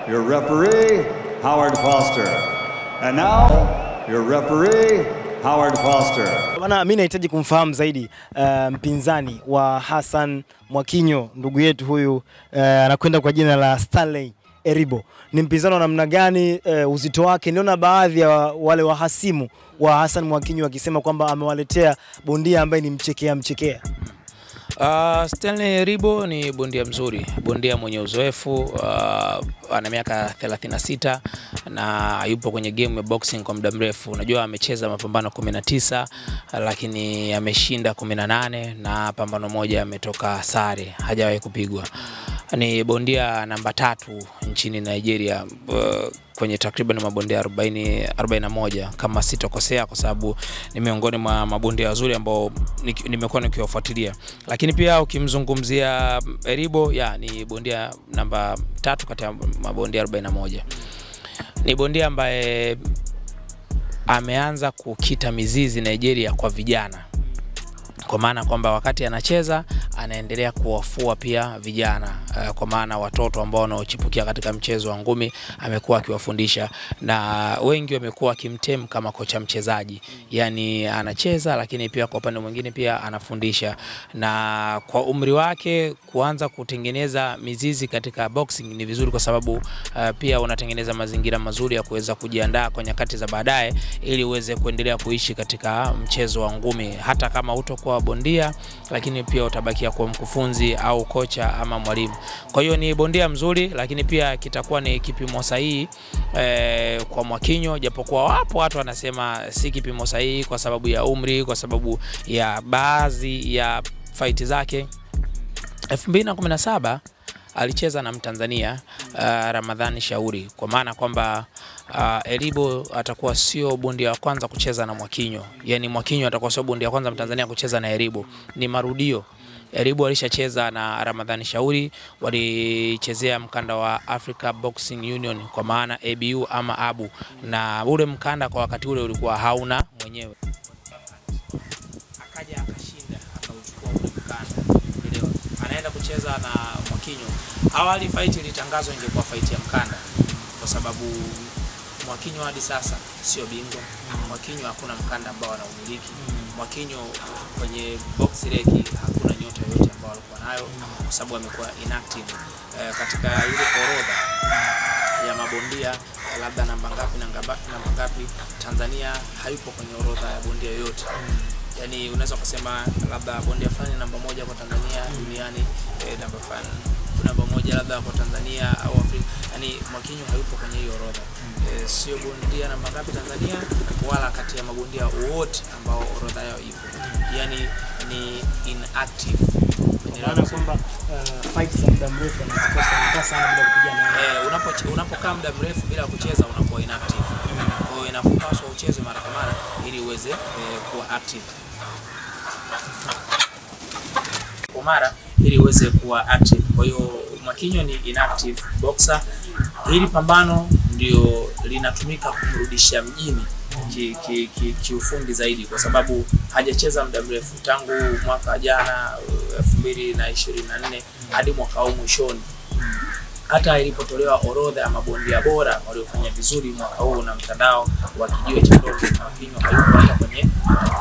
your referee, Howard Foster. And now, your referee, Howard Foster. Bwana, mimi nahitaji kumfahamu zaidi mpinzani wa Hassan Mwakinyo, ndugu yetu huyu anakwenda kwa jina la Stanley Eribo. Ni mpinzani wa namna gani, uzito wake? Niona baadhi ya wale wahasimu wa Hassan Mwakinyo wakisema kwamba amewaletea bondia ambaye ni mchekea. Stanley Eribo ni bondia mzuri, bondia mwenye uzoefu, ana miaka 36 na yupo kwenye game ya boxing kwa muda mrefu. Unajua amecheza mapambano 19 lakini ameshinda 18 na pambano moja ametoka sare, hajawahi kupigwa. Ni bondia namba 3 nchini Nigeria kwenye takriban mabondia 41 kama sitokosea, kwa sababu ni miongoni mwa mabondia wazuri ambao nimekuwa nikiwafuatilia. Lakini pia ukimzungumzia Eribo, ni bondia namba 3 kati ya mabondia 41. Ni bondia ambaye ameanza kukita mizizi Nigeria kwa vijana, kwa maana kwamba wakati anacheza anaendelea kuwafua pia vijana, kwa maana watoto ambao wanaochipukia katika mchezo wa ngumi amekuwa akiwafundisha, na wengi wamekuwa kimtem kama kocha mchezaji. Yani anacheza lakini pia kwa upande mwingine pia anafundisha, na kwa umri wake kuanza kutengeneza mizizi katika boxing ni vizuri, kwa sababu pia unatengeneza mazingira mazuri ya kuweza kujiandaa kwa nyakati za baadaye ili uweze kuendelea kuishi katika mchezo wa ngumi, hata kama utakuwa bondia lakini pia utabakia kwa mkufunzi au kocha ama mwalimu. Kwa hiyo ni bondia mzuri, lakini pia kitakuwa ni kipimo sahihi kwa Mwakinyo, japokuwa wapo watu wanasema si kipimo sahihi kwa sababu ya umri, kwa sababu ya baadhi ya fight zake. 2017 alicheza na Mtanzania Ramadhani Shauri, kwa maana kwamba Eribo atakuwa sio bondia wa kwanza kucheza na Mwakinyo. Yani Mwakinyo atakuwa sio bondia wa kwanza Mtanzania kucheza na Eribo, ni marudio. Eribo alishacheza na Ramadhani Shauri, walichezea mkanda wa Africa Boxing Union, kwa maana ABU ama ABU, na ule mkanda kwa wakati ule ulikuwa hauna mwenyewe. Akaja akashinda, akauchukua ule mkanda. Ndio anaenda kucheza na Mwakinyo. Awali fight ilitangazwa ingekuwa fight ya mkanda, kwa sababu Mwakinyo hadi sasa sio bingwa. Mwakinyo hakuna mkanda ambao anaumiliki. Mwakinyo kwenye box reki hakuna nyota yoyote ambao alikuwa nayo, kwa sababu amekuwa inactive katika ile orodha ya mabondia, labda namba ngapi Tanzania hayupo kwenye orodha ya bondia yoyote. Yani unaweza kusema labda bondia fulani namba 1 kwa Tanzania duniani, namba 1 labda kwa Tanzania au Afrika. Yani Mwakinyo hayupo kwenye hiyo orodha. Sio bondia namba ngapi Tanzania, wala kati ya mabondia wote ambao orodha yao ipo. Yani ni inactive. Maana kwamba fight za muda mrefu na sana bila kupigana. Unapokaa muda mrefu bila kucheza unakuwa inactive. Kwa hiyo inapaswa ucheze mara kwa mara ili uweze kuwa active. Kwa hiyo Mwakinyo ni inactive boxer. Hili pambano ndio linatumika kumrudisha mjini kiufundi zaidi, kwa sababu hajacheza muda mrefu tangu mwaka jana 2024 hadi mwaka huu mwishoni. Hata ilipotolewa orodha ya mabondia bora waliofanya vizuri mwaka huu na mtandao wa Kijiwe cha Ndoto, Mwakinyo hayupo hata kwenye top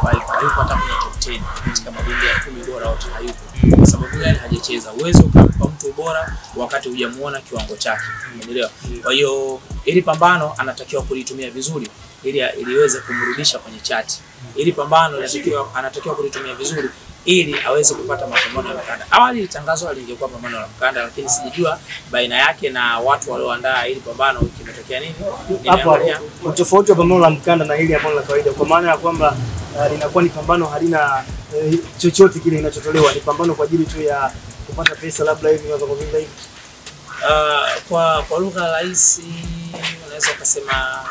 5, hayupo hata kwenye top 10 katika mabondia 10 bora wote hayupo. Kwa sababu gani? Hajacheza. Uwezo kumpa mtu bora wakati hujamuona kiwango chake, umeelewa? Kwa hiyo ili pambano anatakiwa kulitumia vizuri ili iweze kumrudisha kwenye chati. Ili pambano anatakiwa kulitumia vizuri ili aweze kupata mapambano ya mkanda. Awali tangazo lingekuwa pambano la mkanda, lakini sijijua baina yake na watu walioandaa ili pambano kimetokea nini. Hapo utofauti wa pambano la mkanda na hili pambano la kawaida, kwa maana ya kwamba linakuwa ni pambano halina chochote kile kinachotolewa, ni pambano kwa ajili tu ya kupata pesa labda hivi kwa vile hivi. Kwa lugha rahisi unaweza kusema,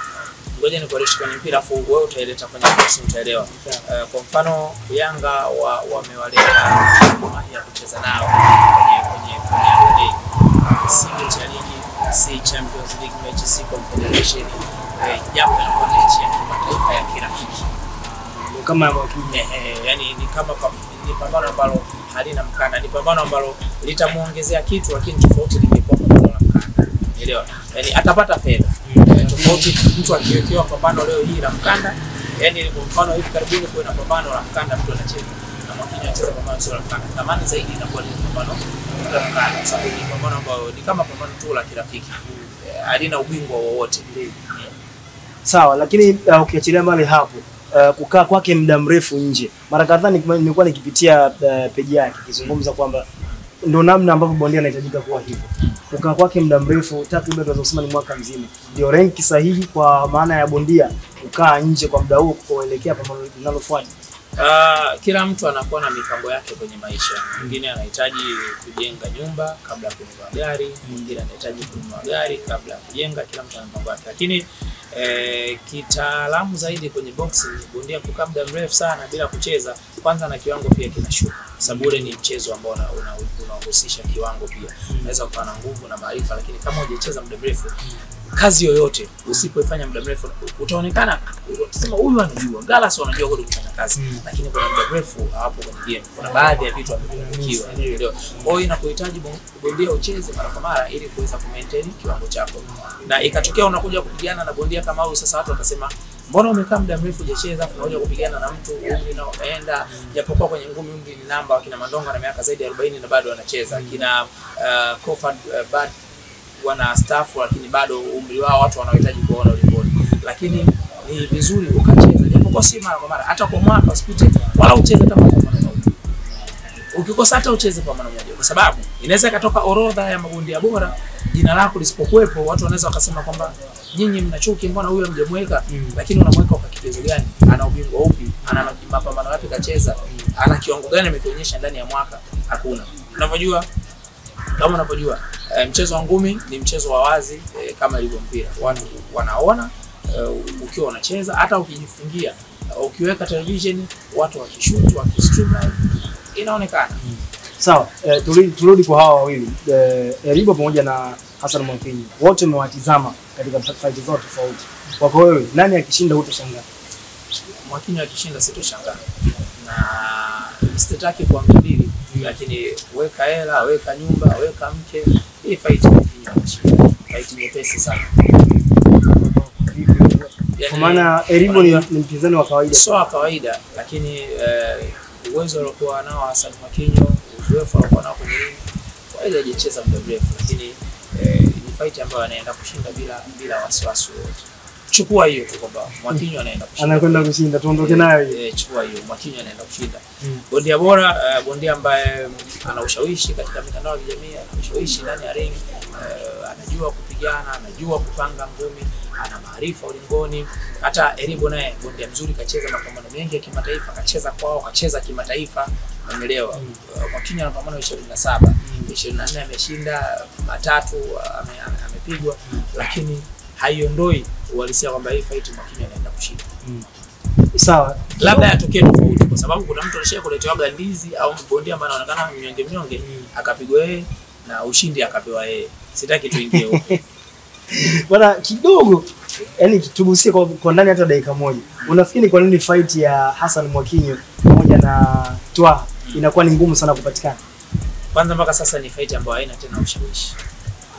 ngoja nikuoneshe kwenye mpira afu wewe utaeleta kwenye boxing utaelewa. Kwa mfano Yanga wamewaleta Mahi ya kucheza nao kwenye single cha ligi, si Champions League match, si Confederation, japo ni mechi ya kimataifa ya kirafiki. Kama Mwakinyo, yani ni kama ni pambano ambalo halina mkanda, ni pambano ambalo litamuongezea kitu, lakini tofauti lingekuwa pambano la mkanda. Unaelewa? Yani atapata fedha. Tofauti mtu akiwekewa pambano leo hii la mkanda, yani kwa mfano hivi karibuni kuna pambano la mkanda mtu anacheza. Na Mwakinyo anacheza pambano sio la mkanda. Thamani zaidi inakuwa ni pambano la mkanda. Sababu ni pambano ambalo ni kama pambano tu la kirafiki. Halina ubingwa wowote. Sawa, lakini ukiachilia mbali hapo, kukaa kwake muda mrefu nje. Mara kadhaa nilikuwa nikipitia peji yake kizungumza kwamba ndio namna ambavyo bondia anahitajika kuwa hivyo. Kukaa kwake muda mrefu, takriban tunaweza kusema ni mwaka mzima. Ndio rank sahihi kwa maana ya bondia kukaa nje kwa muda huo kuelekea pambano linalofuata. Kila mtu anakuwa na mipango yake kwenye maisha. Mwingine anahitaji kujenga nyumba kabla ya kununua gari, mwingine anahitaji kununua gari kabla ya kujenga, kila mtu ana mipango yake. Lakini kitaalamu zaidi kwenye boxing, bondia kukaa muda mrefu sana bila kucheza, kwanza na kiwango pia kinashuka. Sababu ule ni mchezo ambao unahusisha kiwango pia. Unaweza kuwa na nguvu na maarifa, lakini kama hujacheza muda mrefu, kazi yoyote usipoifanya muda mrefu utaonekana utasema huyu anajua, Gallas wanajua kwenda kufanya kazi, lakini kwa muda mrefu hapo kwenye game kuna baadhi ya vitu havijafikiwa. Ndio hiyo inakuhitaji bondia ucheze mara kwa mara ili kuweza kumaintain kiwango chako. Na ikatokea unakuja kupigana na bondia kama huyu, sasa watu watasema mbona umekaa muda mrefu hujacheza afu unakuja kupigana na mtu umri unaoenda, japokuwa kwenye ngumi umri ni namba. Wakina Mandonga na miaka zaidi ya 40 na bado wanacheza. Kina Crawford bado wana staff, lakini bado umri wao watu wanahitaji kuona uliponi. Lakini ni vizuri ukacheza japokuwa si mara kwa mara, hata kwa mwaka usipite wala ucheze kama kwa mara moja. Ukikosa hata ucheze kwa mara moja, kwa sababu inaweza ikatoka orodha ya mabondia bora, jina lako lisipokuepo, watu wanaweza wakasema kwamba nyinyi mnachuki, mbona huyo mjemweka? Lakini unamweka kwa kigezo gani? Ana ubingwa upi? Ana mapambano yapi kacheza? Ana kiwango gani amekionyesha ndani ya mwaka? Hakuna. Unavyojua, kama unavyojua, mchezo wa ngumi ni mchezo wa wazi kama ilivyo mpira. Watu wanaona ukiwa unacheza, hata ukijifungia, ukiweka television, watu wakishoot, wakistream inaonekana. Sawa, turudi kwa hawa wawili. Eribo pamoja na Hassan Mwakinyo. Wote umewatizama katika fight zao tofauti. Kwako wewe, nani akishinda utashangaa? Mwakinyo akishinda sitoshangaa. Na sitaki kwa mbili, lakini weka hela, weka nyumba, weka mke, hii fight Mwakinyo. Fight nyepesi sana. Kwa maana Eribo ni mpinzani wa kawaida. Sio wa kawaida, lakini uwezo aliokuwa nao Hassan Mwakinyo, uzoefu aliokuwa nao kwenye ring, kawaida hajacheza muda mrefu, lakini ni fight ambayo anaenda kushinda bila wasiwasi wote. Chukua hiyo tu kwamba Mwakinyo anaenda kushinda. Anakwenda kushinda, tuondoke nayo. Chukua hiyo, Mwakinyo anaenda kushinda. Bondia bora, bondia ambaye ana ushawishi katika mitandao ya kijamii, ana ushawishi ndani ya ring, anajua kupigana, anajua kupanga ngumi, ana maarifa ulingoni. Hata Eribo naye bondia mzuri, kacheza mapambano mengi ya kimataifa, kacheza kwao, kacheza kimataifa, umeelewa. Mwakinyo ana pambano 27, 24 ameshinda, 3 amepigwa, lakini haiondoi uhalisia kwamba hii fight Mwakinyo anaenda kushinda. Sawa, labda yatokee tofauti, kwa sababu kuna mtu alishaye kuletewa ndizi au bondia ambaye anaonekana mnyonge akapigwa yeye na ushindi akapewa yeye. Sitaki tuingie huko. Bwana kidogo, yani tugusie kwa ndani hata dakika moja. Unafikiri kwa nini fight ya Hassan Mwakinyo pamoja na Twaha inakuwa ni ngumu sana kupatikana? Kwanza mpaka sasa ni fight ambayo haina tena ushawishi.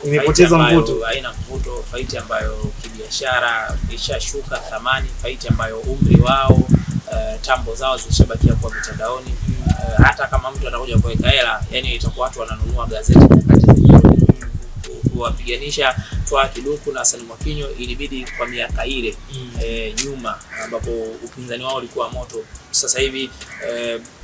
Imepoteza mvuto, haina mvuto, fight ambayo kibiashara ishashuka thamani, fight ambayo umri wao, tambo zao zishabakia kwa mitandaoni. Hata kama mtu atakuja kuweka hela, yani itakuwa watu wananunua gazeti wakati kuwapiganisha Twaha Kiduku na Hassan Mwakinyo ilibidi kwa miaka ile nyuma ambapo upinzani wao ulikuwa moto. Sasa hivi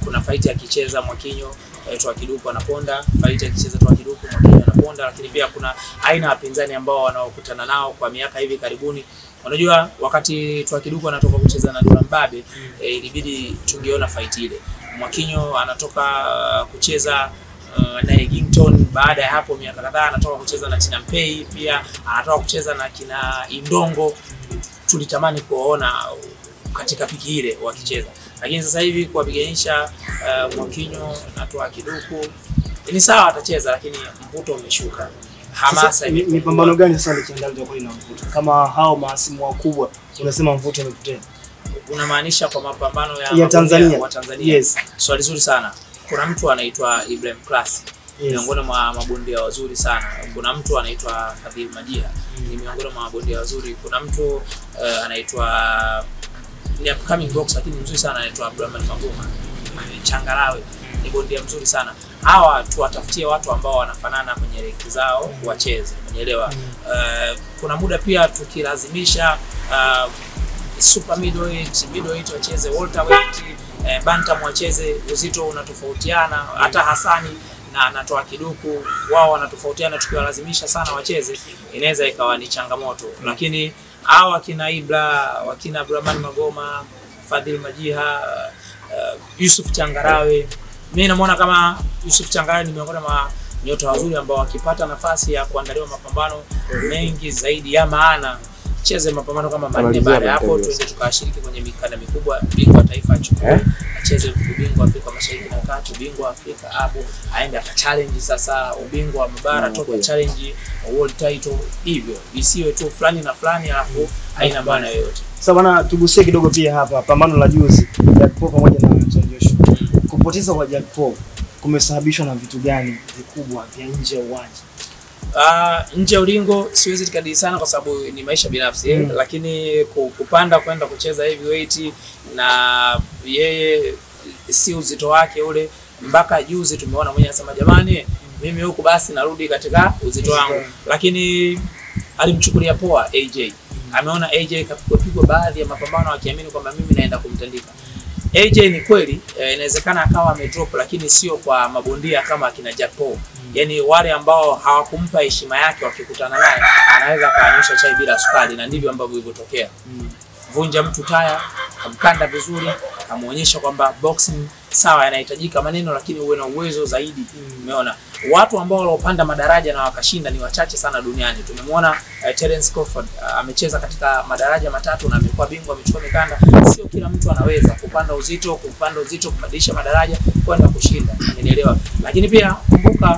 kuna fight akicheza Mwakinyo, Twaha Kiduku anaponda, fight akicheza Twaha Kiduku Mwakinyo anaponda, lakini pia kuna aina wapinzani ambao wanaokutana nao kwa miaka hivi karibuni. Unajua wakati Twaha Kiduku anatoka kucheza na Dula Mbabe, ilibidi tungeona fight ile. Mwakinyo anatoka kucheza na Egington, baada ya hapo miaka kadhaa anatoka kucheza na Tina Mpei, pia anatoka kucheza na kina Indongo. Tulitamani kuona katika piki ile wakicheza, lakini sasa hivi kuwapiganisha Mwakinyo na Twaha Kiduku ni sawa, atacheza, lakini mvuto umeshuka. Hamasa ni pambano gani sasa likiandaliwa kwa ina mvuto? Kama hao maasimu wakubwa unasema mvuto umepotea. Unamaanisha kwa mapambano ya Tanzania? Wa Tanzania. Yes. Swali zuri sana. Kuna mtu anaitwa Ibrahim Class. miongoni mwa mabondia wazuri sana. Kuna mtu anaitwa Fadhil Majiha, ni miongoni mwa mabondia wazuri. Kuna mtu anaitwa ni upcoming boxer lakini mzuri sana, anaitwa Abdulrahman Magoma Changarawe, ni bondia mzuri sana. Hawa tuwatafutie watu ambao wanafanana kwenye rank zao wacheze, umeelewa? Kuna muda pia tukilazimisha super middleweight wacheze, welterweight, bantam wacheze, uzito unatofautiana. Hata Hasani na Natoa Kiduku wao wanatofautiana, tukiwalazimisha sana wacheze inaweza ikawa ni changamoto. Lakini hawa kina Ibra, wakina Abdulrahman Magoma, Fadhil Majiha, Yusuf Changarawe, mimi namuona kama Yusuf Changarawe ni miongoni mwa nyota wazuri ambao wakipata nafasi ya kuandaliwa mapambano mengi zaidi ya maana, cheze mapambano kama manne, baada hapo tuende tukashiriki kwenye mikanda mikubwa, bingwa taifa achukue, acheze ubingwa Afrika Mashariki na Kati, ubingwa Afrika hapo aende aka challenge sasa ubingwa wa mabara, toka challenge world title, hivyo isiwe tu fulani na fulani alafu haina maana yoyote. Sasa bwana, tugusie kidogo pia hapa pambano la juzi Jack Paul pamoja na Joshua. Kupoteza kwa Jack Paul kumesababishwa na vitu gani vikubwa vya nje ya uwanja? Nje ya ulingo siwezi tikadili sana kwa sababu ni maisha binafsi, lakini kupanda kwenda kucheza heavyweight na yeye si uzito wake ule. Mpaka juzi tumeona mwenye anasema jamani, mimi huku basi narudi katika uzito wangu, lakini alimchukulia poa AJ. Ameona AJ kapigwa baadhi ya mapambano akiamini kwamba mimi naenda kumtandika. AJ ni kweli inawezekana akawa amedrop, lakini sio kwa mabondia kama akina Jack Paul. Yani wale ambao hawakumpa heshima yake wakikutana naye anaweza kaanyosha chai bila sukari, na ndivyo ambavyo ilitokea. Vunja mtu taya, kamkanda vizuri, kamuonyesha kwamba boxing sawa yanahitajika maneno lakini uwe na uwezo zaidi. Umeona watu ambao walopanda madaraja na wakashinda ni wachache sana duniani. Tumemwona Terence Crawford amecheza katika madaraja matatu na amekuwa bingwa, amechukua mikanda. Sio kila mtu anaweza kupanda uzito, kubadilisha madaraja kwenda kushinda, unielewa? Lakini pia kumbuka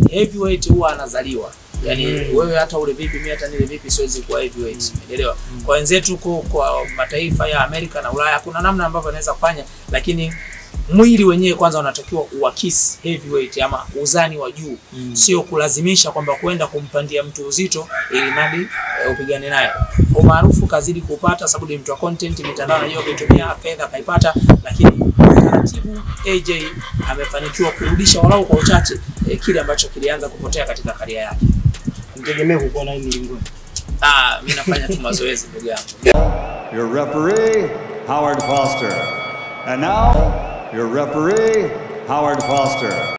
heavyweight huwa anazaliwa. Yani wewe hata ule vipi, mimi hata nile vipi siwezi kuwa heavyweight, umeelewa? Kwa wenzetu kwa mataifa ya Amerika na Ulaya kuna namna ambavyo anaweza kufanya, lakini mwili wenyewe kwanza unatakiwa uakisi heavyweight ama uzani wa juu. Sio kulazimisha kwamba kwenda kumpandia mtu uzito ili mradi upigane naye. Umaarufu kazidi kupata sababu ni mtu wa content, mitandao anajua kutumia, fedha kaipata, lakini taratibu AJ amefanikiwa kurudisha walau kwa uchache kile ambacho kilianza kupotea katika career yake. Mtegemea kuona hii mlingoni? Mimi nafanya tu mazoezi ndugu yangu. Your referee Howard Foster. And now your referee Howard Foster.